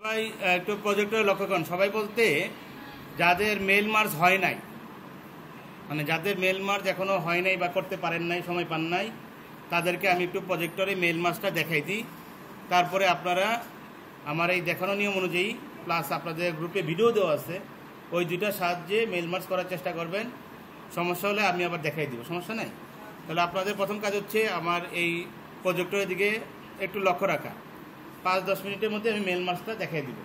সবাই একটু প্রজেক্টরে লক্ষ্য করুন। সবাই বলতে যাদের মেল মার্জ হয় নাই, মানে যাদের মেল মার্জ এখনও হয় নাই বা করতে পারেন নাই, সময় পান নাই, তাদেরকে আমি একটু প্রজেক্টরে মেল মার্জটা দেখাই দিই। তারপরে আপনারা আমার এই দেখানো নিয়ম অনুযায়ী প্লাস আপনাদের গ্রুপে ভিডিও দেওয়া আছে, ওই দুইটার সাহায্যে মেল মার্জ করার চেষ্টা করবেন। সমস্যা হলে আমি আবার দেখাই দিব, সমস্যা নাই। তাহলে আপনাদের প্রথম কাজ হচ্ছে আমার এই প্রজেক্টরের দিকে একটু লক্ষ্য রাখা। 5-10 মিনিটের মধ্যে আমি মেল মার্জটা দেখাই দিব।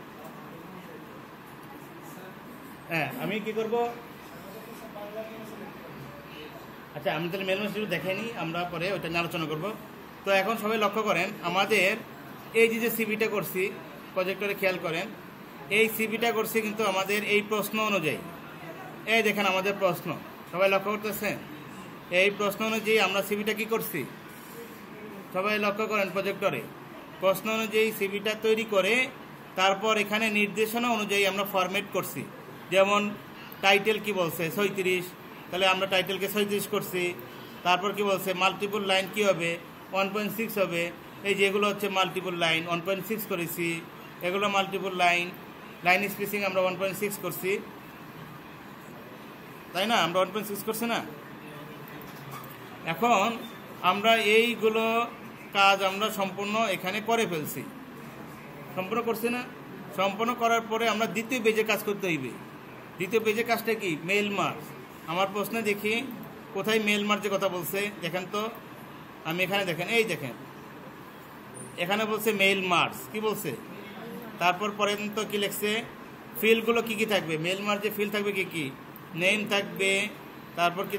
হ্যাঁ, আমি কি করব, আচ্ছা আমি তাহলে মেল মার্জ দেখাই নিই, আমরা পরে ওইটা নিয়ে আলোচনা করব। তো এখন সবাই লক্ষ্য করেন, আমাদের এই যে সিভিটা করছি প্রজেক্টরে খেয়াল করেন, এই সিভিটা করছি কিন্তু আমাদের এই প্রশ্ন অনুযায়ী। এই দেখেন আমাদের প্রশ্ন, সবাই লক্ষ্য করতেছেন? এই প্রশ্ন অনুযায়ী আমরা সিভিটা কি করছি, সবাই লক্ষ্য করেন। প্রজেক্টরে প্রশ্ন অনুযায়ী সিভিটা তৈরি করে তারপর এখানে নির্দেশনা অনুযায়ী আমরা ফরম্যাট করছি। যেমন টাইটেল কি বলছে 36, তাহলে আমরা টাইটেলকে 36 করছি। তারপর কি বলছে মাল্টিপল লাইন কি হবে 1.6 হবে। এই যেগুলো হচ্ছে মাল্টিপল লাইন 1.6 করেছি, এগুলো মাল্টিপল লাইন। লাইন স্পেসিং আমরা 1.6 করছি, তাই না? আমরা 1.6 করছি না? এখন আমরা এইগুলো কাজ আমরা সম্পূর্ণ এখানে করে ফেলছি, সম্পূর্ণ করছি না? সম্পূর্ণ করার পরে আমরা দ্বিতীয় পেজে কাজ করতে হইবে। দ্বিতীয় পেজে কাজটা কি, মেল মার্জ। আমার প্রশ্নে দেখি কোথায় মেল মার্জের কথা বলছে, দেখেন তো। আমি এখানে দেখেন, এই দেখেন এখানে বলছে মেল মার্জ, কি বলছে? তারপর পরে তো কি লিখছে, ফিল্ডগুলো কি কি থাকবে মেল মার্জে, ফিল্ড থাকবে কি কি, নেম থাকবে, তারপর কি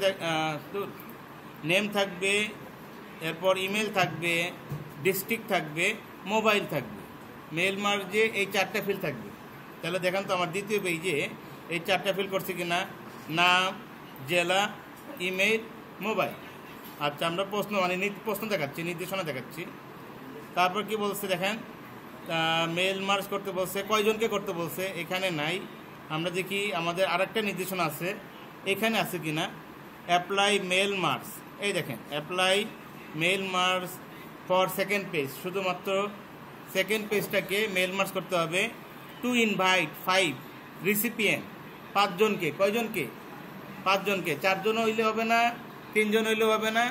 নেম থাকবে, এরপর ইমেল থাকবে, ডিস্ট্রিক্ট থাকবে, মোবাইল থাকবে। মেল মার্জে এই 4টা ফিল্ড থাকবে। তাহলে দেখেন তো আমার দ্বিতীয় পেজে এই 4টা ফিল্ড করছে কিনা, নাম, জেলা, ইমেল, মোবাইল। আচ্ছা আমরা প্রশ্ন মানে প্রশ্ন দেখাচ্ছি, নির্দেশনা দেখাচ্ছি। তারপর কি বলছে দেখেন, মেল মার্জ করতে বলছে, কয়জনকে করতে বলছে এখানে নাই। আমরা দেখি আমাদের আরেকটা নির্দেশনা আছে, এখানে আছে কিনা, অ্যাপ্লাই মেল মার্জ। এই দেখেন apply mail merge for second page, শুধুমাত্র সেকেন্ড পেজটাকে মেল মার্জ করতে হবে। টু ইনভাইট 5 রিসিপিয়েন্ট, 5 জনকে। কয়জনকে? 5 জনকে। 4 জন হইলে হবে না, 3 জন হইলেও হবে না,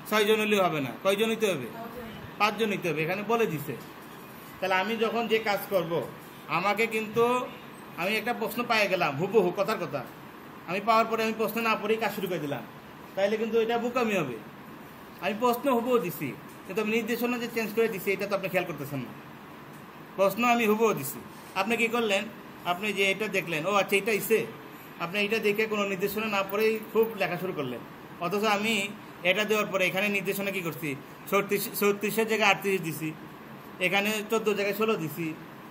6 জন হইলেও হবে না। কয়জন হইতে হবে? 5 জন হইতে হবে, এখানে বলে দিছে। তাহলে আমি যখন যে কাজ করব, আমাকে কিন্তু আমি একটা প্রশ্ন পেয়ে গেলাম হুবহু কথার কথা, আমি পাওয়ার পরে আমি প্রশ্ন না পড়েই কাজ শুরু করে দিলাম, তাইলে কিন্তু এটা বোকামি হবে। আমি প্রশ্ন হুবহু দিছি, কিন্তু আমি নির্দেশনা যে চেঞ্জ করে দিছি এটা তো আপনি খেয়াল করতেছেন না। প্রশ্ন আমি হুবহু দিছি, আপনি কি করলেন, আপনি যে এটা দেখলেন, ও আচ্ছা এটা ইসে, আপনি এটা দেখে কোনো নির্দেশনা না পড়েই খুব লেখা শুরু করলেন। অথচ আমি এটা দেওয়ার পরে এখানে নির্দেশনা কি করছি, 36-এর জায়গায় 38 দিছি, এখানে 14 জায়গায় 16 দিছি,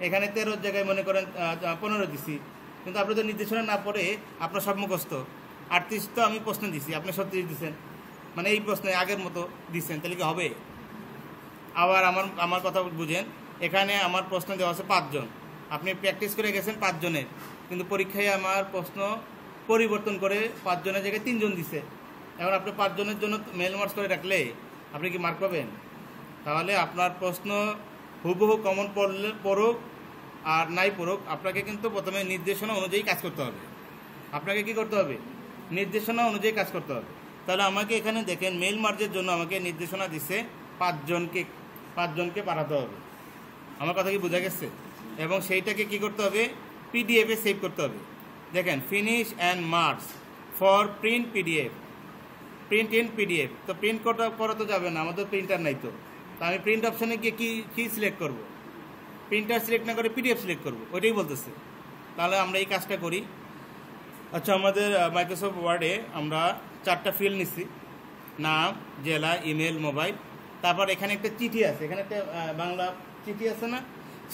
এখানে 13 জায়গায় মনে করেন 15 দিছি। কিন্তু আপনি তো নির্দেশনা না পড়ে আপনার সব মুখস্থ। 38 তো আমি প্রশ্ন দিছি, আপনি 36 দিচ্ছেন, মানে এই প্রশ্নে আগের মতো দিচ্ছেন, তাহলে কি হবে? আবার আমার কথা বুঝেন, এখানে আমার প্রশ্ন দেওয়া আছে 5 জন, আপনি প্র্যাকটিস করে গেছেন 5 জনের, কিন্তু পরীক্ষায় আমার প্রশ্ন পরিবর্তন করে 5 জনের জায়গায় 3 জন দিছে। এখন আপনি 5 জনের জন্য মেল মার্জ করে রাখলে আপনি কি মার্ক পাবেন? তাহলে আপনার প্রশ্ন হুবহু কমন পড়ুক আর নাই পড়ুক, আপনাকে কিন্তু প্রথমে নির্দেশনা অনুযায়ী কাজ করতে হবে। আপনাকে কি করতে হবে? নির্দেশনা অনুযায়ী কাজ করতে হবে। তাহলে আমাকে এখানে দেখেন মেল মার্জের জন্য আমাকে নির্দেশনা দিচ্ছে 5 জনকে পাঠাতে হবে। আমার কথা কি বোঝা গেছে? এবং সেইটাকে কি করতে হবে, পিডিএফে সেভ করতে হবে। দেখেন finish and merge for print PDF, print in PDF. তো প্রিন্ট করা তো যাবে না, আমাদের প্রিন্টার নাই। তো আমি প্রিন্ট অপশনে গিয়ে কি সিলেক্ট করব? প্রিন্টার সিলেক্ট না করে পিডিএফ সিলেক্ট করব, ওইটাই বলতেছে। তাহলে আমরা এই কাজটা করি। আচ্ছা আমাদের মাইক্রোসফট ওয়ার্ডে আমরা 4টা ফিল্ড নিচ্ছি, নাম, জেলা, ইমেল, মোবাইল। তারপর এখানে একটা চিঠি আছে, এখানে একটা বাংলা চিঠি আছে না,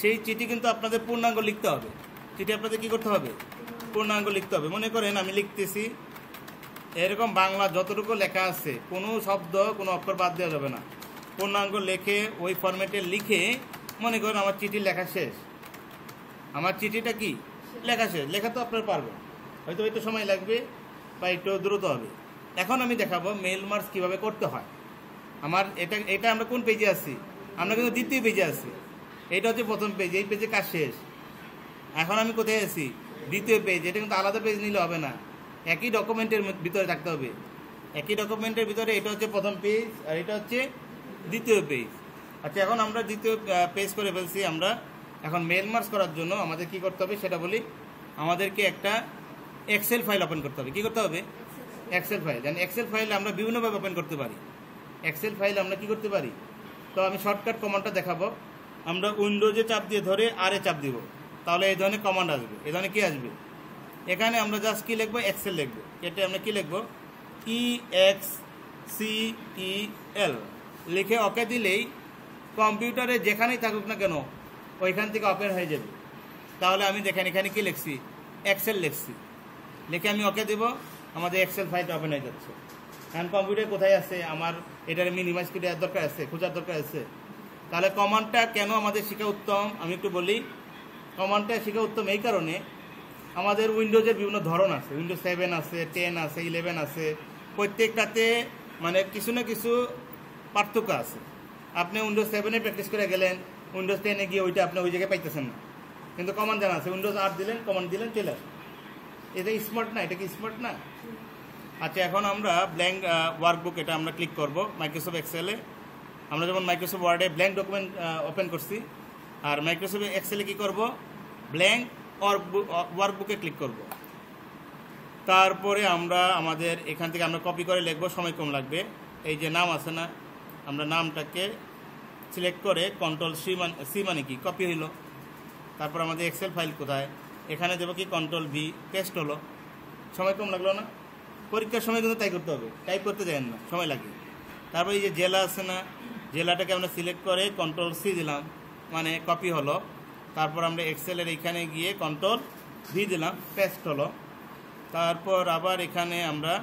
সেই চিঠি কিন্তু আপনাদের পূর্ণাঙ্গ লিখতে হবে। চিঠি আপনাদের কি করতে হবে? পূর্ণাঙ্গ লিখতে হবে। মনে করেন আমি লিখতেছি এরকম বাংলা যতটুকু লেখা আছে, কোনো শব্দ কোনো অক্ষর বাদ দেওয়া যাবে না। পূর্ণাঙ্গ লেখে ওই ফরম্যাটে লিখে, মনে করেন আমার চিঠি লেখা শেষ, আমার চিঠিটা কি লেখা শেষ। লেখা তো আপনার পারবেন, হয়তো একটু সময় লাগবে বা একটু দ্রুত হবে। এখন আমি দেখাবো মেল মার্জ কীভাবে করতে হয়। আমার এটা আমরা কোন পেজে আছি? আমরা কিন্তু দ্বিতীয় পেজে আছি। এইটা হচ্ছে প্রথম পেজ, এই পেজে কাজ শেষ। এখন আমি কোথায় আছি? দ্বিতীয় পেজ। এটা কিন্তু আলাদা পেজ নিলে হবে না, একই ডকুমেন্টের ভিতরে থাকতে হবে। একই ডকুমেন্টের ভিতরে এটা হচ্ছে প্রথম পেজ আর এটা হচ্ছে দ্বিতীয় পেজ। আচ্ছা, এখন আমরা দ্বিতীয় পেজ করে ফেলছি। আমরা এখন মেল মার্জ করার জন্য আমাদের কি করতে হবে সেটা বলি। আমাদেরকে একটা এক্সেল ফাইল ওপেন করতে হবে। কি করতে হবে? Excel file. জানি এক্সেল ফাইল আমরা বিভিন্নভাবে ওপেন করতে পারি। এক্সেল ফাইল আমরা কি করতে পারি? তো আমি শর্টকাট কমান্ডটা দেখাবো। আমরা উইন্ডোজে চাপ দিয়ে ধরে আরে চাপ দিব, তাহলে এই ধরনের কমান্ড আসবে। এই ধরনের কি আসবে? এখানে আমরা জাস্ট কি লিখবো? এক্সেল লিখবো। এটা আমরা কি লিখবো? EXCEL লিখে ওকে দিলেই কম্পিউটারে যেখানেই থাকুক না কেন ওইখান থেকে ওপেন হয়ে যাবে। তাহলে আমি দেখেন এখানে কি লিখছি? এক্সেল লিখছি। লিখে আমি ওকে দেবো, আমাদের এক্সেল ফাইলটা ওপেন হয়ে যাচ্ছে। কারণ কম্পিউটার কোথায় আছে, আমার এটার মিনিমাইজ করে দেওয়ার দরকার আছে, খোঁজার দরকার আছে। তাহলে কমান্ডটা কেন আমাদের শেখা উত্তম আমি একটু বলি। কমান্ডটা শেখা উত্তম এই কারণে, আমাদের উইন্ডোজের বিভিন্ন ধরন আছে। উইন্ডোজ 7 আছে, 10 আছে, 11 আছে। প্রত্যেকটাতে মানে কিছু না কিছু পার্থক্য আছে। আপনি উইন্ডোজ 7-এ প্র্যাকটিস করে গেলেন, উইন্ডোজ 10-এ গিয়ে ওইটা আপনি ওই জায়গায় পাইতেছেন না, কিন্তু কমান্ড জানা আছে। উইন্ডোজ 8 দিলেন, কমান্ড দিলেন, চলে আসে। এটা স্মার্ট না? এটা কি স্মার্ট না? আচ্ছা, এখন আমরা ব্ল্যাঙ্ক ওয়ার্কবুক এটা আমরা ক্লিক করব মাইক্রোসফট এক্সেলে। আমরা যেমন মাইক্রোসফট ওয়ার্ডে ব্ল্যাঙ্ক ডকুমেন্ট ওপেন করছি, আর মাইক্রোসফট এক্সেলে কি করব? ব্ল্যাঙ্ক ওয়ার্কবুকে ক্লিক করব। তারপরে আমরা আমাদের এখান থেকে আমরা কপি করে লিখবো, সময় কম লাগবে। এই যে নাম আছে না, আমরা নামটাকে সিলেক্ট করে কন্ট্রোল সি মানে কি? কপি হইল। তারপর আমাদের এক্সেল ফাইল কোথায়? এখানে দেবো কি? কন্ট্রোল ভি, পেস্ট হলো। সময় কম লাগলো না? পরীক্ষার সময় কিন্তু তাই করতে হবে, টাইপ করতে যাবেন না, সময় লাগে। তারপর এই যে জেলা আছে না, জেলাটাকে আমরা সিলেক্ট করে কন্ট্রোল সি দিলাম, মানে কপি হলো। তারপর আমরা এক্সেলের এখানে গিয়ে কন্ট্রোল ভি দিলাম, পেস্ট হলো। তারপর আবার এখানে আমরা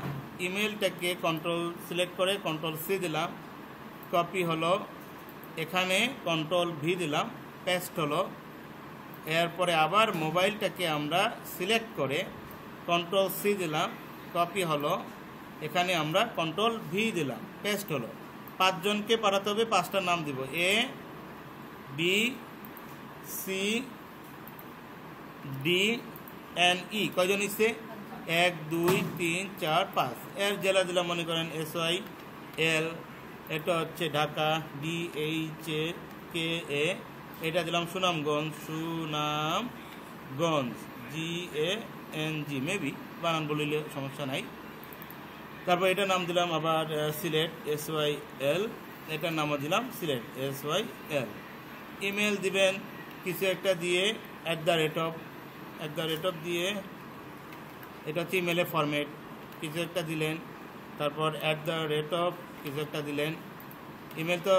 ইমেলটাকে কন্ট্রোল সিলেক্ট করে কন্ট্রোল সি দিলাম, কপি হলো। এখানে কন্ট্রোল ভি দিলাম, পেস্ট হলো। এরপরে আবার মোবাইলটাকে আমরা সিলেক্ট করে কন্ট্রোল সি দিলাম, কপি হলো। এখানে আমরা কন্ট্রোল ভি দিলাম, পেস্ট হলো। 5 জনকে পাঠাতে হবে, 5টার নাম দিব। ABCDNE। কয়জন ইচ্ছে? 1 2 3 4 5। এর জেলা দিলাম মনে করেন SYL, এটা হচ্ছে ঢাকা, DHKA। এটা দিলাম সুনামগঞ্জ, GANG, মেবি বানান বলিলে সমস্যা নাই। তারপর এটার নাম দিলাম আবার সিলেট, SYL। এটার নামও দিলাম সিলেট, SYL। ইমেল দিবেন কিছু একটা দিয়ে, @ দিয়ে, এটা হচ্ছে ইমেলের ফরম্যাট। কিছু একটা দিলেন, তারপর @ কিছু একটা দিলেন। ইমেল তো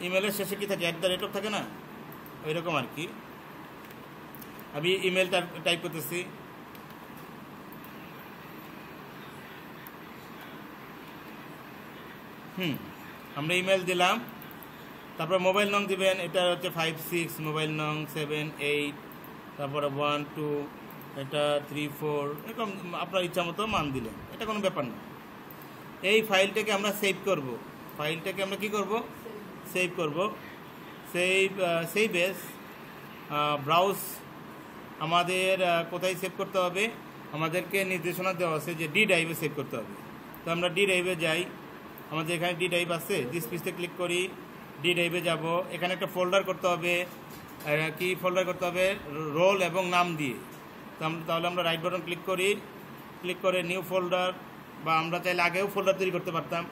ইমেলের শেষে কি থাকে? @ থাকে না? ওই রকম আর কি। আমি ইমেলটা টাইপ করতেছি। আমরা ইমেল দিলাম। তারপর মোবাইল নং দিবেন, এটা হচ্ছে 56, মোবাইল নং 7 8, তারপরে 1 2, এটা 3 4, এরকম আপনার ইচ্ছা মতো মান দিলেন, এটা কোনো ব্যাপার না। এই ফাইলটাকে আমরা সেভ করব। ফাইলটাকে আমরা কি করব? সেভ করব। Save S browse. আমাদের কোথায় সেভ করতে হবে? আমাদেরকে নির্দেশনা দেওয়া আছে যে ডি ড্রাইভে সেভ করতে হবে। তো আমরা ডি ড্রাইভে যাই। আমাদের এখানে ডি ড্রাইভ আছে, দিস পিসে ক্লিক করি, ডি ড্রাইভে যাব। এখানে একটা ফোল্ডার করতে হবে। কি ফোল্ডার করতে হবে? রোল এবং নাম দিয়ে। তাহলে আমরা রাইট বাটন ক্লিক করি, ক্লিক করে নিউ ফোল্ডার, বা আমরা চাইলে আগেও ফোল্ডার তৈরি করতে পারতাম।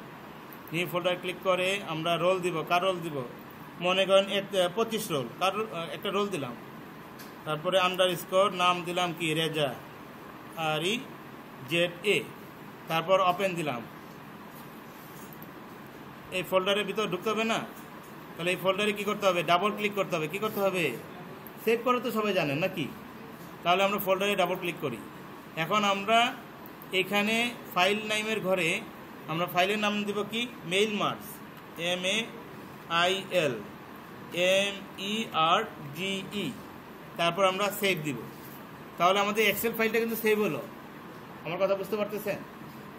নিউ ফোল্ডার ক্লিক করে আমরা রোল দিব। কার রোল দিব? মনে করেন 25 রোল, কার একটা রোল দিলাম। তারপরে আন্ডারস্কোর, নাম দিলাম কি? রেজা, REZA। তারপর ওপেন দিলাম। এই ফোল্ডারের ভিতর ঢুকতে হবে না? তাহলে এই ফোল্ডারে কি করতে হবে? ডাবল ক্লিক করতে হবে। কি করতে হবে? সেভ করে তো সবাই জানেন নাকি? তাহলে আমরা ফোল্ডারে ডাবল ক্লিক করি। এখন আমরা এখানে ফাইল নামের ঘরে আমরা ফাইলের নাম দিব কি? Mail merge, MAILMERGE। তারপর আমরা সেভ দিব। তাহলে আমাদের এক্সেল ফাইলটা কিন্তু সেভ হলো। আমার কথা বুঝতে পারতেছেন?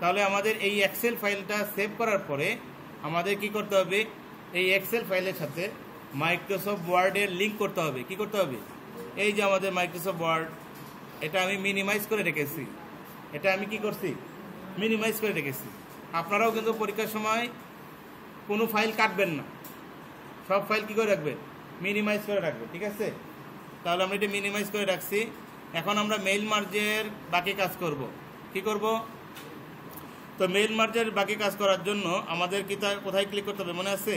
তাহলে আমাদের এই এক্সেল ফাইলটা সেভ করার পরে আমাদের কি করতে হবে? এই এক্সেল ফাইলের সাথে মাইক্রোসফট ওয়ার্ডের লিঙ্ক করতে হবে। কি করতে হবে? এই যে আমাদের মাইক্রোসফট ওয়ার্ড, এটা আমি মিনিমাইজ করে রেখেছি। এটা আমি কি করছি? মিনিমাইজ করে রেখেছি। আপনারাও কিন্তু পরীক্ষার সময় কোনো ফাইল কাটবেন না, সব ফাইল কী করে রাখবেন? মিনিমাইজ করে রাখবেন, ঠিক আছে? তাহলে আমরা এটা মিনিমাইজ করে রাখছি। এখন আমরা মেইল মার্জের বাকি কাজ করব। কি করব? তো মেইল মার্জের বাকি কাজ করার জন্য আমাদের কোথায় ক্লিক করতে হবে মনে আছে?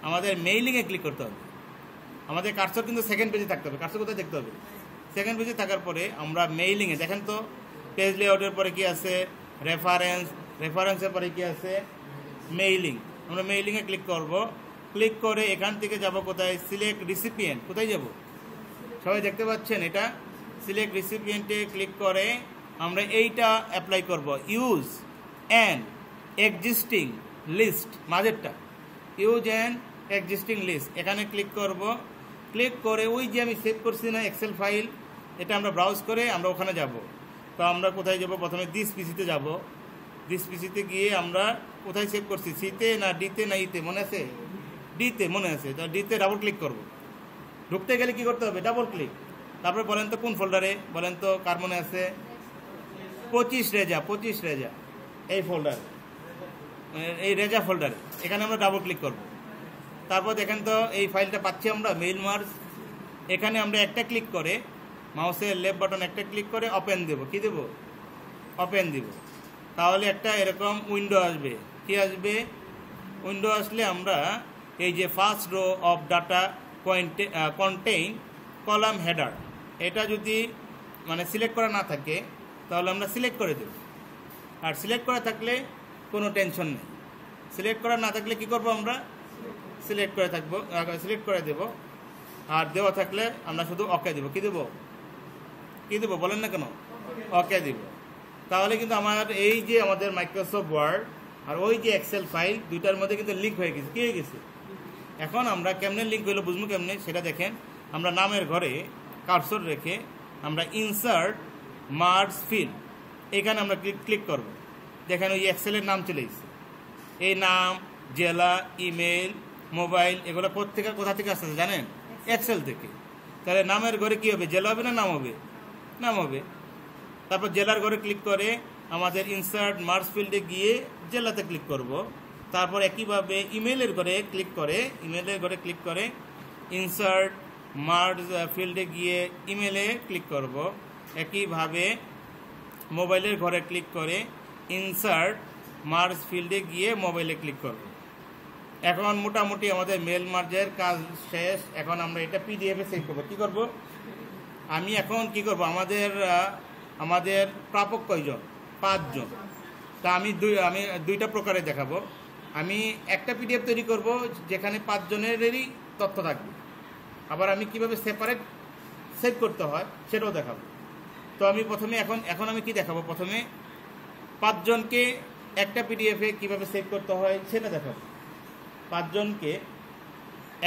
আমাদের মেইলিংয়ে ক্লিক করতে হবে। আমাদের কার্সর কিন্তু সেকেন্ড পেজে থাকতে হবে। কার্সর কোথায় দেখতে হবে? সেকেন্ড পেজে থাকার পরে আমরা মেইলিংয়ে, দেখেন তো পেজ লেআউটের পরে কি আছে? রেফারেন্স, রেফারেন্সের পরে কি আছে? মেইলিং। আমরা মেইলিংয়ে ক্লিক করব। ক্লিক করে এখান থেকে যাব কোথায়? Select recipient. কোথায় যাব? সবাই দেখতে পাচ্ছেন এটা? সিলেক্ট রিসিপিয়েন্টে ক্লিক করে আমরা এইটা অ্যাপ্লাই করব। ইউজ অ্যান এক্সিস্টিং লিস্ট, মাঝেরটা ইউজ অ্যান এক্সিস্টিং লিস্ট, এখানে ক্লিক করব। ক্লিক করে ওই যে আমি সেভ করছি না এক্সেল ফাইল, এটা আমরা ব্রাউজ করে আমরা ওখানে যাব। তো আমরা কোথায় যাব? প্রথমে দিস পিসিতে যাব। দিস পিসিতে গিয়ে আমরা কোথায় সেভ করছি? সিতে না ডিতে না ইতে মনে আছে? ডিতে মনে আছে। তো ডিতে ডাবল ক্লিক করব। ঢুকতে গেলে কি করতে হবে? Double click. তারপরে বলেন তো কোন ফোল্ডারে? বলেন তো কার মনে আছে? 25 রেজা, 25 রেজা এই ফোল্ডার, এই রেজা ফোল্ডারে। এখানে আমরা ডাবল ক্লিক করব। তারপর দেখেন তো এই ফাইলটা পাচ্ছি আমরা, মেইল মার্জ। এখানে আমরা একটা ক্লিক করে মাউসের লেফট বাটন একটা ক্লিক করে ওপেন দেব। কি দেব? ওপেন দিব। তাহলে একটা এরকম উইন্ডো আসবে। কি আসবে? উইন্ডো আসলে আমরা এই যে first row of data contain column header, এটা যদি মানে সিলেক্ট করা না থাকে তাহলে আমরা সিলেক্ট করে দেব। আর সিলেক্ট করা থাকলে কোনো টেনশন নেই। সিলেক্ট করা না থাকলে কি করব? আমরা সিলেক্ট করে থাকবো, সিলেক্ট করে দেব। আর দেওয়া থাকলে আমরা শুধু ওকে দেব। কি দেব? কি দেব বলেন না কেন? ওকে দেব। তাহলে কিন্তু আমার এই যে আমাদের মাইক্রোসফট ওয়ার্ড আর ওই যে এক্সেল ফাইল, দুইটার মধ্যে কিন্তু লিঙ্ক হয়ে গেছে। কি হয়ে গেছে? এখন আমরা কেমনে লিঙ্ক হইলো বুঝবো কেমনে সেটা দেখেন। আমরা নামের ঘরে কার্সর রেখে আমরা ইনসার্ট মার্জ ফিল, এখানে আমরা ক্লিক করব। দেখেন ওই এক্সেলের নাম চলে এসেছে। এই নাম, জেলা, ইমেল, মোবাইল, এগুলো কোথা থেকে আসতেছে জানেন? এক্সেল থেকে। তাহলে নামের ঘরে কি হবে? জেলা হবে না নাম হবে? নাম হবে। তারপর জেলার ঘরে ক্লিক করে আমাদের ইনসার্ট মার্জ ফিল্ডে গিয়ে জেলাতে ক্লিক করব। তারপর একইভাবে ইমেলের ঘরে ক্লিক করে ইনসার্ট মার্জ ফিল্ডে গিয়ে ইমেলে ক্লিক করব। একইভাবে মোবাইলের ঘরে ক্লিক করে ইনসার্ট মার্জ ফিল্ডে গিয়ে মোবাইলে ক্লিক করব। এখন মোটামুটি আমাদের মেল মার্জের কাজ শেষ। এখন আমরা এটা পিডিএফে সেভ করব। কি করব? আমি এখন কি করব? আমাদের প্রাপক কয়জন? 5 জন। তা আমি দুইটা প্রকারে দেখাবো। আমি একটা পিডিএফ তৈরি করব যেখানে 5 জনেরই তথ্য থাকবে। আবার আমি কিভাবে সেপারেট সেভ করতে হয় সেটাও দেখাবো। তো আমি প্রথমে এখন আমি কি দেখাবো? প্রথমে 5 জনকে একটা পিডিএফে কিভাবে সেভ করতে হয় সেটা দেখাবো। 5 জনকে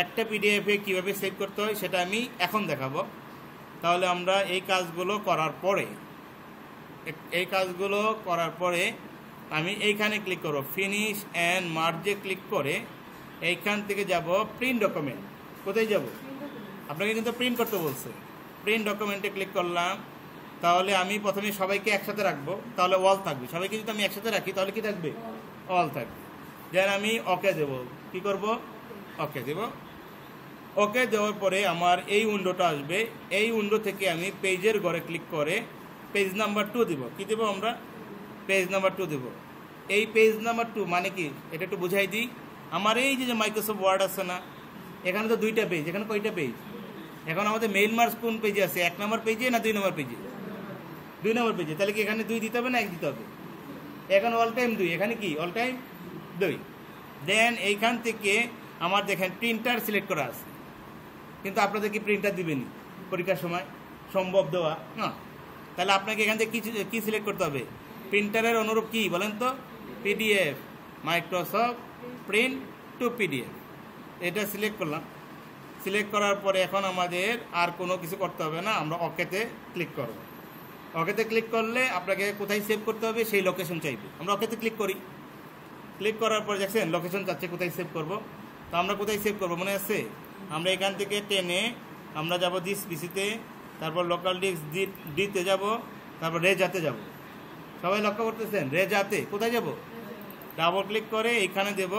একটা পিডিএফে কিভাবে সেভ করতে হয় সেটা আমি এখন দেখাবো। তাহলে আমরা এই কাজগুলো করার পরে আমি এইখানে ক্লিক করব। ফিনিশ অ্যান্ড মার্জে ক্লিক করে এইখান থেকে যাব প্রিন্ট ডকুমেন্ট। কোথায় যাব? আপনাকে কিন্তু প্রিন্ট করতে বলছে। প্রিন্ট ডকুমেন্টে ক্লিক করলাম। তাহলে আমি প্রথমে সবাইকে একসাথে রাখবো, তাহলে অল থাকবে। সবাইকে যদি আমি একসাথে রাখি তাহলে কি থাকবে? অল থাকবে। দেন আমি ওকে দেব। কি করব? ওকে দেব। ওকে দেওয়ার পরে আমার এই উইন্ডোটা আসবে। এই উইন্ডো থেকে আমি পেজের ঘরে ক্লিক করে পেজ নাম্বার 2 দেব। কি দেব আমরা? পেজ নাম্বার 2 দেব। এই পেজ নাম্বার 2 মানে কি এটা একটু বুঝাই দিই। আমার এই যে মাইক্রোসফট ওয়ার্ড আছে না, এখানে তো 2টা পেজ। এখানে কয়টা পেজ? এখন আমাদের মেইল মার্জ কোন পেজে আছে? 1 নম্বর পেজে না 2 নম্বর পেজে? 2 নম্বর পেজে। তাহলে কি এখানে 2 দিতে হবে না 1 দিতে হবে? এখন অল টাইম 2, এখানে কি অল টাইম 2। দেন এইখান থেকে আমার দেখেন প্রিন্টার সিলেক্ট করা আছে, কিন্তু আপনাদের কি প্রিন্টার দিবেনি পরীক্ষার সময়? সম্ভব দেওয়া না। তাহলে আপনাকে এখান থেকে কি সিলেক্ট করতে হবে? প্রিন্টারের অনুরূপ কি বলেন তো? PDF, Microsoft print two PDF, এটা সিলেক্ট করলাম। সিলেক্ট করার পরে এখন আমাদের আর কোনো কিছু করতে হবে না, আমরা ওকেতে ক্লিক করব। ওকেতে ক্লিক করলে আপনাকে কোথায় সেভ করতে হবে সেই লোকেশন চাইবে। আমরা ওকেতে ক্লিক করি। ক্লিক করার পর দেখছেন লোকেশন চাচ্ছে কোথায় সেভ করব। তো আমরা কোথায় সেভ করব মনে আছে? আমরা এখান থেকে টেনে আমরা যাব দিস পিসিতে, তারপর লোকাল ডিস্ক ডিতে যাব, তারপর রেজাতে যাব। সবাই লক্ষ্য করতেছেন? রেজাতে কোথায় যাব? ডাবল ক্লিক করে এখানে দেব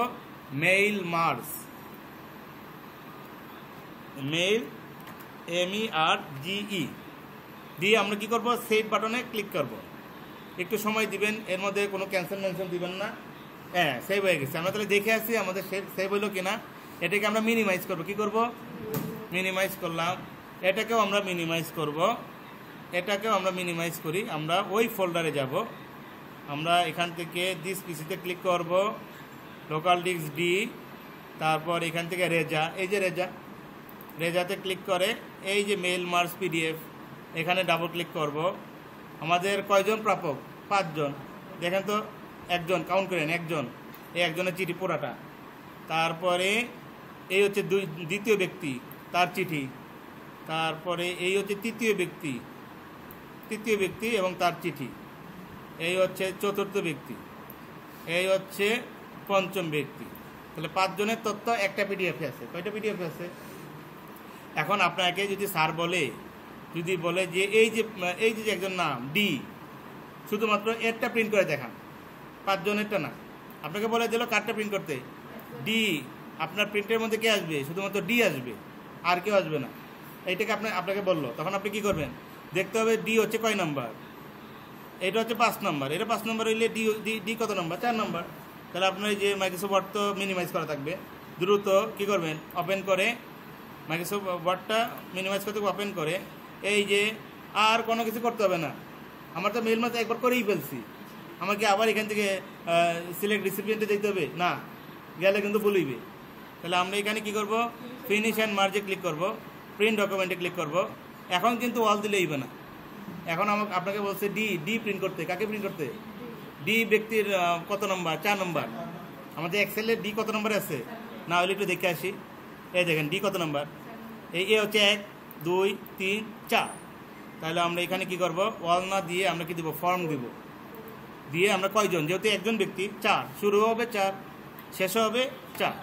মেইল মার্জ, মেইল MERGE দিয়ে আমরা কি করব? সেভ বাটনে ক্লিক করব। একটু সময় দিবেন, এর মধ্যে কোনো ক্যান্সেল মেনশন দিবেন না। হ্যাঁ, সেভ হয়ে গেছে। আমরা তাহলে দেখে আসি আমাদের সেভ হলো কিনা। এটাকে আমরা মিনিমাইজ করব। কি করব? মিনিমাইজ করলাম। এটাকেও আমরা মিনিমাইজ করব, এটাকেও আমরা মিনিমাইজ করি। আমরা ওই ফোল্ডারে যাব। আমরা এখান থেকে দিস পিসিতে ক্লিক করব, লোকাল ডিস্ক ডি, তারপর এখান থেকে রেজা, এই যে রেজাতে ক্লিক করে এই যে মেইল মার্জ PDF, এখানে ডাবল ক্লিক করব। আমাদের কয়জন প্রাপক? 5 জন। দেখেন তো, একজন কাউন্ট করেন, একজন, এই একজনের চিঠি পুরাটা। তারপরে এই হচ্ছে দ্বিতীয় ব্যক্তি, তার চিঠি। তারপরে এই হচ্ছে তৃতীয় ব্যক্তি এবং তার চিঠি। এই হচ্ছে চতুর্থ ব্যক্তি, এই হচ্ছে পঞ্চম ব্যক্তি। তাহলে 5 জনের তথ্য একটা PDF আছে। কয়টা PDF আছে? এখন আপনাকে যদি স্যার বলে যে এই যে একজন নাম ডি, শুধুমাত্র এরটা প্রিন্ট করে দেখান, 5 জনেরটা না। আপনাকে বলে দিল কার্ডটা প্রিন্ট করতে, ডি। আপনার প্রিন্টের মধ্যে কে আসবে? শুধুমাত্র ডি আসবে, আর কেউ আসবে না। এইটাকে আপনাকে বললো, তখন আপনি কি করবেন? দেখতে হবে ডি হচ্ছে কয় নাম্বার। এটা হচ্ছে 5 নাম্বার। এটা 5 নাম্বার হইলে ডি কত নাম্বার? 4 নাম্বার। তাহলে আপনার এই যে মাইক্রোসফট ওয়ার্ড তো মিনিমাইজ করা থাকবে। দ্রুত কি করবেন? ওপেন করে মাইক্রোসফট ওয়ার্ডটা মিনিমাইজ করতে ওপেন করে, এই যে আর কোনো কিছু করতে হবে না। আমার তো মেইল মার্জ একবার করেই ফেলছি, আমাকে আবার এখান থেকে সিলেক্ট রিসিপিয়েন্টে যেতে হবে না, গেলে কিন্তু বলিবে। তাহলে আমরা এখানে কি করব? ফিনিশ অ্যান্ড মার্জে ক্লিক করব, প্রিন্ট ডকুমেন্টে ক্লিক করব। এখন কিন্তু ওয়াল দিলে হইবে না। এখন আপনাকে বলছে ডি প্রিন্ট করতে। কাকে প্রিন্ট করতে? ডি ব্যক্তির কত নম্বর? 4 নম্বর। আমাদের এক্সেলে ডি কত নম্বর আছে না হলে একটু দেখে আসি। এই দেখেন ডি কত নম্বর? এই হচ্ছে 1 2 3 4। তাহলে আমরা এখানে কি করব? ওয়াল না দিয়ে আমরা কি দিব? ফর্ম দিব। দিয়ে আমরা কয়জন? যেহেতু একজন ব্যক্তি, 4। শুরু হবে 4, শেষ হবে 4।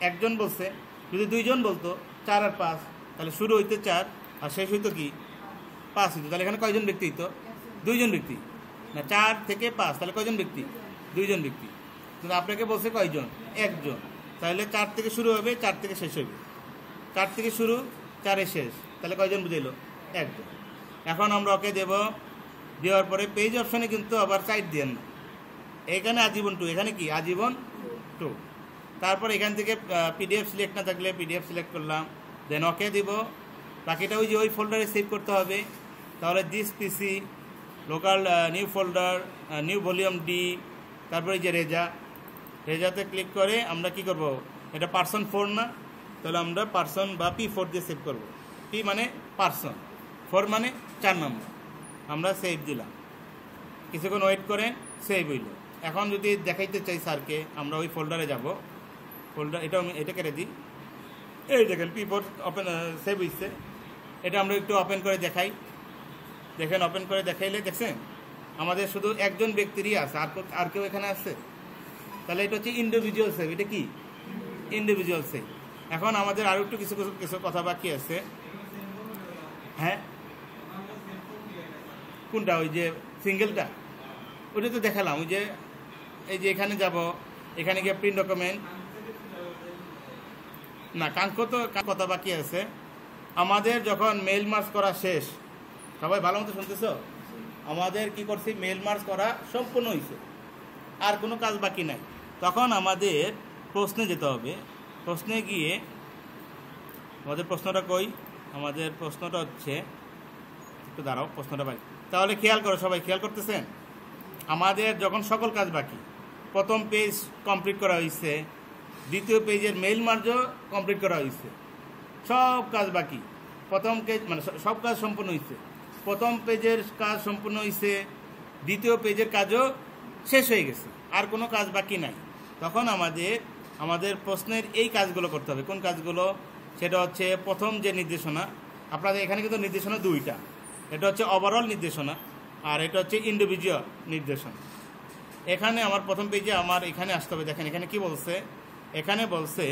একজন বলছে, যদি 2 জন বলতো 4 আর 5, তাহলে শুরু হইতে 4 আর শেষ হইতো কি? 5 হইতো। তাহলে এখানে কয়জন ব্যক্তি হইতো? 2 জন ব্যক্তি না। 4 থেকে 5, তাহলে কয়জন ব্যক্তি? 2 জন ব্যক্তি। কিন্তু আপনাকে বলছে কয়জন? 1 জন। তাহলে 4 থেকে শুরু হবে, 4 থেকে শেষ হবে। 4 থেকে শুরু, 4-এ শেষ। তাহলে কয়জন বুঝাইলো? 1 জন। এখন আমরা ওকে দেব। দেওয়ার পরে পেজ অপশনে কিন্তু আবার সাইড দেন না। এখানে আজীবন 2, এখানে কি? আজীবন 2। তারপর এখান থেকে PDF সিলেক্ট না থাকলে PDF সিলেক্ট করলাম, দেন ওকে দিব। বাকিটা ওই ফোল্ডারে সেভ করতে হবে। তাহলে this PC, local new folder, new volume D, তারপরে এই যে রেজাতে ক্লিক করে আমরা কি করব? এটা পার্সন 4 না, তাহলে আমরা পার্সন বা P4 দিয়ে সেভ করব। P মানে পার্সন, 4 মানে 4 নম্বর। আমরা সেভ দিলাম। কিছুক্ষণ ওয়েট করে সেভ হইল। এখন যদি দেখাইতে চাই স্যারকে, আমরা ওই ফোল্ডারে যাব। এটা কেটে দিই। এই দেখেন P4 ওপেন সেভ হয়েছে। এটা আমরা একটু ওপেন করে দেখাই। দেখেন, ওপেন করে দেখাইলে দেখছেন আমাদের শুধু একজন ব্যক্তিরই আছে, আর কেউ এখানে আছে। তাহলে এটা হচ্ছে ইন্ডিভিজুয়াল সেভ। এটা কি? Individual save. এখন আমাদের আরও একটু কিছু কথা বাকি আছে। হ্যাঁ, কোনটা? ওই যে সিঙ্গেলটা, ওইটা তো দেখালাম। ওই যে এই যে এখানে যাব, এখানে গিয়ে প্রিন্ট ডকুমেন্ট না, কাঙ্ক্ষিত কথা বাকি আছে। আমাদের যখন মেইল মার্জ করা শেষ, সবাই ভালো মতো শুনতেছ? আমাদের কি করছি? মেইল মার্জ করা সম্পূর্ণ হয়েছে, আর কোনো কাজ বাকি নাই। তখন আমাদের প্রশ্নে যেতে হবে। প্রশ্নে গিয়ে আমাদের প্রশ্নটা কই? আমাদের প্রশ্নটা হচ্ছে, একটু দাঁড়াও, প্রশ্নটা পাই। তাহলে খেয়াল করো, সবাই খেয়াল করতেছেন? আমাদের যখন সকল কাজ বাকি, প্রথম পেজ কমপ্লিট করা হয়েছে, দ্বিতীয় পেজের মেইল মার্জও কমপ্লিট করা হয়েছে, সব কাজ বাকি। প্রথম পেজ মানে সব কাজ সম্পূর্ণ হয়েছে, প্রথম পেজের কাজ সম্পূর্ণ হয়েছে, দ্বিতীয় পেজের কাজও শেষ হয়ে গেছে, আর কোনো কাজ বাকি নাই। তখন আমাদের প্রশ্নের এই কাজগুলো করতে হবে। কোন কাজগুলো? সেটা হচ্ছে প্রথম যে নির্দেশনা, আপনাদের এখানে কিন্তু নির্দেশনা 2টা। এটা হচ্ছে ওভারঅল নির্দেশনা, আর এটা হচ্ছে ইন্ডিভিজুয়াল নির্দেশনা। এখানে আমার প্রথম পেজে আমার এখানে আসতে হবে। দেখেন এখানে কি বলছে? এখানে বলছে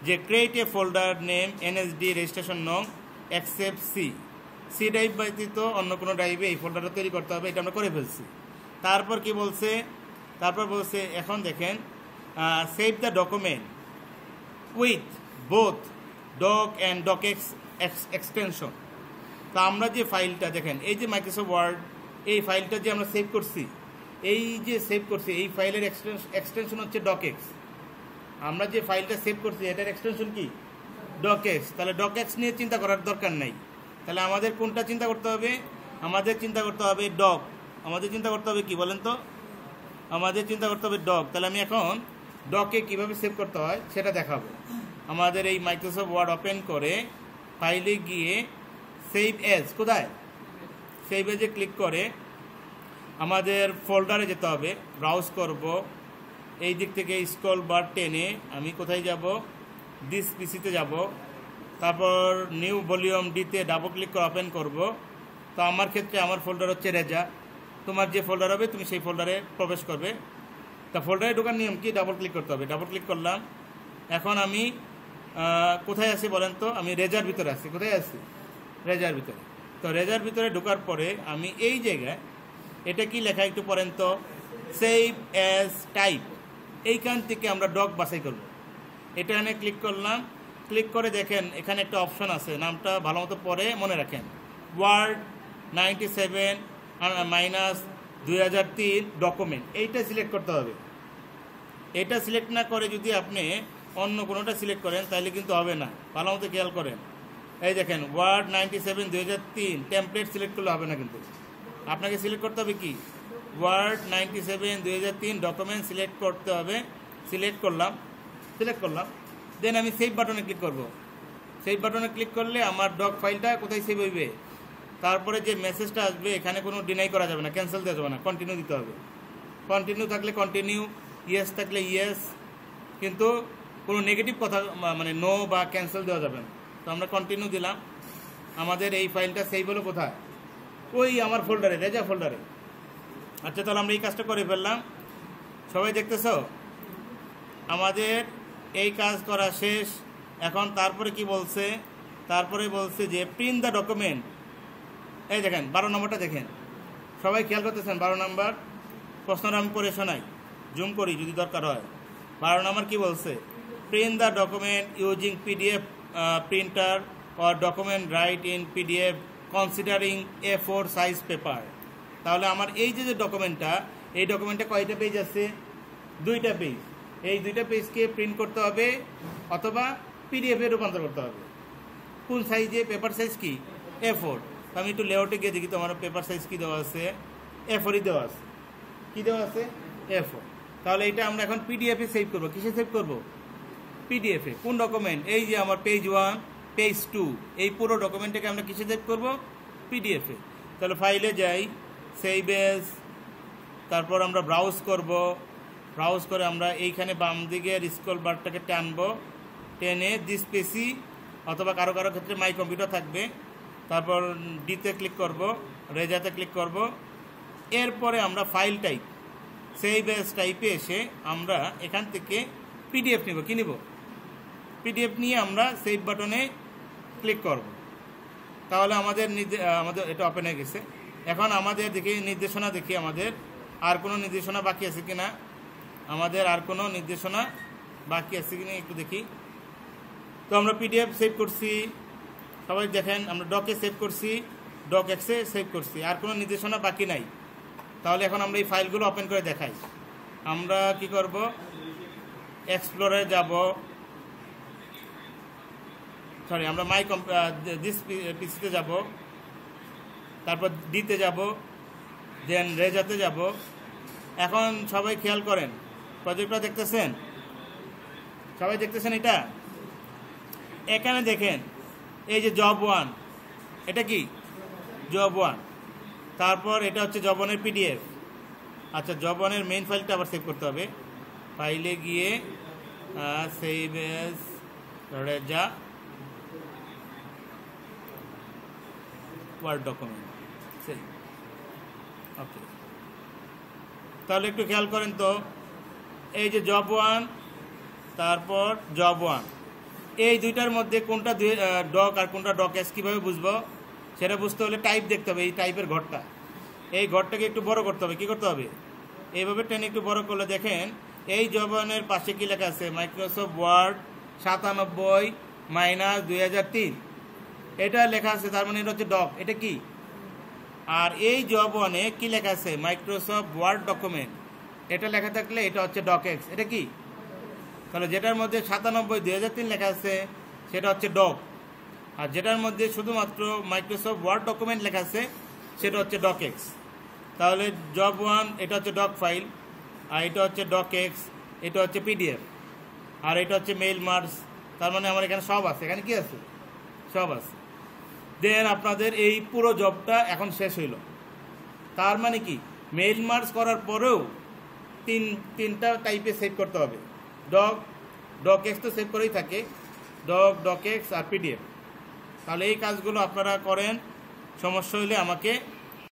যে create a folder name NSD registration নং এক্সেপ্ট সি ড্রাইভ ব্যতীত অন্য কোনো ড্রাইভে এই ফোল্ডারটা তৈরি করতে হবে, এটা আমরা করে ফেলছি। তারপর কি বলছে, তারপর বলছে এখন দেখেন save the document with both doc and docx extension. তো আমরা যে ফাইলটা দেখেন, এই যে মাইক্রোসফট ওয়ার্ড, এই ফাইলটা যে আমরা সেভ করছি, এই যে সেভ করছি এই ফাইলের এক্সটেনশন হচ্ছে ডকএক্স। আমরা যে ফাইলটা সেভ করছি এটার এক্সটেনশন কি ডকএক্স। তাহলে ডকএক্স নিয়ে চিন্তা করার দরকার নাই। তাহলে আমাদের কোনটা চিন্তা করতে হবে, আমাদের চিন্তা করতে হবে ডক। আমাদের চিন্তা করতে হবে কি বলেন তো, আমাদের চিন্তা করতে হবে ডক। তাহলে আমি এখন ডকে কিভাবে সেভ করতে হয় সেটা দেখাবো। আমাদের এই মাইক্রোসফট ওয়ার্ড ওপেন করে ফাইলে গিয়ে সেভ এজ, কোথায় সেভ এজে ক্লিক করে আমাদের ফোল্ডারে যেতে হবে, ব্রাউজ করব, এই দিক থেকে স্ক্রল বার টেনে আমি কোথায় যাব, দিস পিসিতে যাব, তারপর নিউ ভলিউম ডিতে ডাবল ক্লিক করে ওপেন করব। তো আমার ক্ষেত্রে আমার ফোল্ডার হচ্ছে রেজা, তোমার যে ফোল্ডার হবে তুমি সেই ফোল্ডারে প্রবেশ করবে। তা ফোল্ডারে ঢোকার নিয়ম কি, ডাবল ক্লিক করতে হবে। ডাবল ক্লিক করলাম, এখন আমি কোথায় আছি বলেন তো, আমি রেজার ভিতরে আছি। কোথায় আছি, রেজার ভিতরে। তো রেজার ভিতরে ঢোকার পরে আমি এই জায়গায় এটা কি লেখা একটু পড়েন তো, সেভ অ্যাজ টাইপ, এইখান থেকে আমরা ডক বাছাই করব। এটা এখানে ক্লিক করলাম, ক্লিক করে দেখেন এখানে একটা অপশন আছে, নামটা ভালো মতো পরে মনে রাখেন, ওয়ার্ড 97-2003 ডকুমেন্ট, এইটা সিলেক্ট করতে হবে। এটা সিলেক্ট না করে যদি আপনি অন্য কোনোটা সিলেক্ট করেন তাহলে কিন্তু হবে না, ভালো মতো খেয়াল করেন। এই দেখেন ওয়ার্ড 97-2003 টেমপ্লেট সিলেক্ট করলে হবে না, কিন্তু আপনাকে সিলেক্ট করতে হবে কি ওয়ার্ড 97-2003 ডকুমেন্ট সিলেক্ট করতে হবে। সিলেক্ট করলাম, দেন আমি সেভ বাটনে ক্লিক করব। সেভ বাটনে ক্লিক করলে আমার ডক ফাইলটা কোথায় সেভ হইবে, তারপরে যে মেসেজটা আসবে এখানে কোনো ডিনাই করা যাবে না, ক্যান্সেল দেওয়া যাবে না, কন্টিনিউ দিতে হবে। কন্টিনিউ থাকলে কন্টিনিউ, ইয়েস থাকলে ইয়েস, কিন্তু কোনো নেগেটিভ কথা মানে নো বা ক্যান্সেল দেওয়া যাবে না। তো আমরা কন্টিনিউ দিলাম, আমাদের এই ফাইলটা সেভ হলো কোথায়, ওই আমার ফোল্ডারে, রেজা ফোল্ডারে। আচ্ছা, তাহলে আমরা এই কাজটা করে ফেললাম, সবাই দেখতেছ আমাদের এই কাজ করা শেষ। এখন তারপরে কি বলছে, তারপরে বলছে যে প্রিন্ট দ্য ডকুমেন্ট। এই দেখেন 12 নম্বরটা দেখেন, সবাই খেয়াল করতেছেন 12 নম্বর প্রশ্নটা আমি পড়ে শোনাই, জুম করি যদি দরকার হয়। 12 নম্বর কি বলছে, print the document using PDF printer or document right in PDF considering A4 size paper. তাহলে আমার এই যে ডকুমেন্টটা, এই ডকুমেন্টে কয়টা পেজ আছে, 2টা পেজ। এই 2টা পেজকে প্রিন্ট করতে হবে অথবা পিডিএফে রূপান্তর করতে হবে। কোন সাইজে, পেপার সাইজ কি A4। তো আমি একটু লেআউটে গিয়ে দেখি তোমার পেপার সাইজ কি দেওয়া আছে, A4 দেওয়া আছে। কি দেওয়া আছে, A4। তাহলে এটা আমরা এখন পিডিএফে সেভ করবো। কিসে সেভ করব, পিডিএফে। কোন ডকুমেন্ট, এই যে আমার পেজ 1 পেজ 2, এই পুরো ডকুমেন্টটাকে আমরা কিসে সেভ করব, পিডিএফে। তাহলে ফাইলে যাই, সেভ এজ, তারপর আমরা ব্রাউজ করব। ব্রাউজ করে আমরা এইখানে বাম দিকের স্ক্রল বারটাকে টানবো, টেনে দিস পিসি অথবা কারো কারো ক্ষেত্রে মাই কম্পিউটার থাকবে, তারপর ডিতে ক্লিক করব, রেজাতে ক্লিক করব। এরপরে আমরা ফাইল টাইপ, সেভ এজ টাইপে এসে আমরা এখান থেকে পিডিএফ নিব। কি নিব, পিডিএফ নিয়ে আমরা সেভ বাটনে ক্লিক করব। তাহলে আমাদের এটা ওপেন হয়ে গেছে। এখন আমাদের দেখি নির্দেশনা, দেখি আমাদের আর কোনো নির্দেশনা বাকি আছে কিনা, আমাদের আর কোনো নির্দেশনা বাকি আছে কিনা একটু দেখি। তো আমরা পিডিএফ সেভ করছি, সবাই দেখেন আমরা ডকে সেভ করছি, ডক এক্সে সেভ করছি, আর কোনো নির্দেশনা বাকি নাই। তাহলে এখন আমরা এই ফাইলগুলো ওপেন করে দেখাই। আমরা কি করব, এক্সপ্লোরে যাব, সরি আমরা দিস পিসিতে যাব, তারপর ডিতে যাব, দেন রেজাতে যাব। এখন সবাই খেয়াল করেন, প্রজেক্টটা দেখতেছেন, সবাই দেখতেছেন এটা, এখানে দেখেন এই যে জব 1, এটা কি জব 1, তারপর এটা হচ্ছে জব 1-এর পিডিএফ। আচ্ছা, জব 1-এর মেইন ফাইলটা আবার সেভ করতে হবে। ফাইলে গিয়ে সেভ এজ রেজা ওয়ার্ড ডকুমেন্ট সেভ। ওকে, তাহলে একটু খেয়াল করেন তো, এই যে জব 1, তারপর জব 1, এই দুইটার মধ্যে কোনটা ডক আর কোনটা ডক এক্স কীভাবে বুঝবো? সেটা বুঝতে হলে টাইপ দেখতে হবে, এই টাইপের ঘরটা, এই ঘরটাকে একটু বড় করতে হবে। কী করতে হবে? এইভাবে টেনে একটু বড় করলে দেখেন এই জবানের পাশে কী লেখা আছে? মাইক্রোসফট ওয়ার্ড 97-2003 এটা লেখা আছে, তার মানে এটা হচ্ছে ডক। এটা কি? আর এই জবানে কি লেখা আছে? মাইক্রোসফট ওয়ার্ড ডকুমেন্ট, এটা লেখা থাকলে এটা হচ্ছে ডক এক্স। এটা কি? তাহলে যেটার মধ্যে 97-2003 লেখা আছে সেটা হচ্ছে ডক, আর যেটার মধ্যে শুধুমাত্র মাইক্রোসফট ওয়ার্ড ডকুমেন্ট লেখা আছে সেটা হচ্ছে ডক এক্স। তাহলে জব 1 এটা হচ্ছে ডক ফাইল, আর এটা হচ্ছে ডক এক্স, এটা হচ্ছে পিডিএফ, আর এটা হচ্ছে মেইল মার্জ। তার মানে আমার এখানে সব আছে। এখানে কি আছে? সব আছে। দেন আপনাদের এই পুরো জবটা এখন শেষ হইল। তার মানে কি? মেইল মার্জ করার পরেও তিনটা টাইপে সেভ করতে হবে। ডক এক্স তো সেভ করেই থাকে, ডক এক্স আর পিডিএফ। তাহলে এই কাজগুলো আপনারা করেন, সমস্যা হলে আমাকে